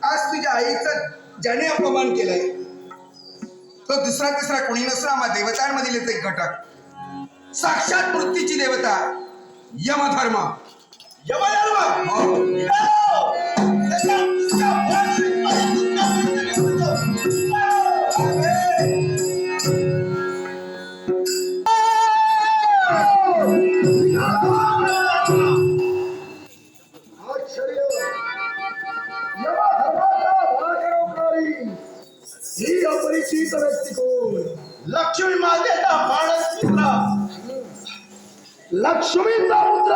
आज तुझ्या आईचा ज्याने अपमान केलाय तो दुसरा तिसरा कोणी नसला मा देवतांमधील एक घटक साक्षात मृत्यूची देवता यमधर्म. यमधर्म ही अपरिचित व्यक्ती कोण? लक्ष्मी मातेचा माणस पुत्र, लक्ष्मीचा पुत्र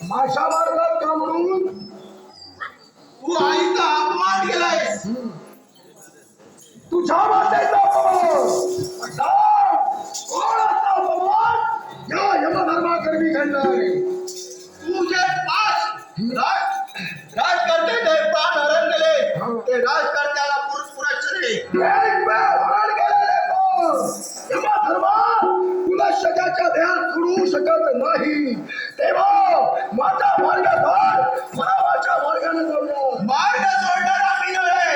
माशा मार्गात का म्हणून तू आईचा अपमान केलायस. तुझ्या मातेचा अपमान सांग, कोण असा अपमान या यमधर्माकरवी घडलाय? तू जे राजकर्ते ते प्राण हरण केले ते राजकर्त्याला पुरस्पुरचरे एक वेळ भाड गेलेले कोण? यमधर्मा तुला शकाच्या ध्यान सोडू शकत नाही. तेव्हा माझा मार्ग धर, मानवाच्या मार्गाने जाऊया. मार्ग सोडणारा मी नव्हे.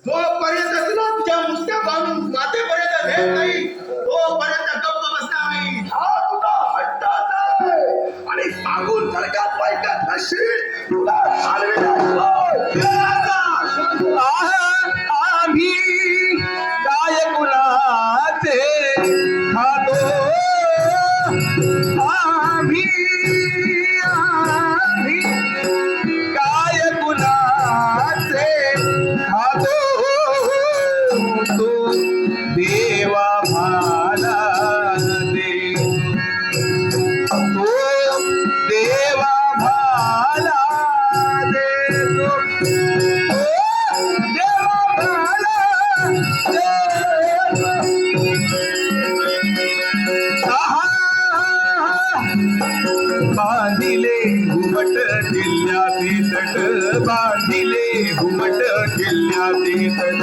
जोपर्यंत तुला तुझ्या मुसक्या बांधून मातेपर्यंत भेट नाही तोपर्यंत गप्प बसणार नाही. हा तुझा हट्टाच आहे आणि सांगून नरकात ऐकत नशील तुला आम्ही काय कुणाचे खातो आम्ही काय कुणाचे खातो तो देवा भाला दे तो देवा भाला देतो बांधिले घुमट किल्ल्याचे तट बांधिले घुमट किल्ल्याचे तट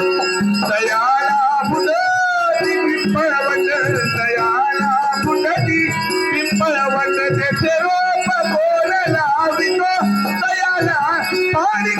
दयाला फुटती पिंपळवट दयाला फुटती पिंपळवट तेथे रोप कोण लावितो दयाला पाणी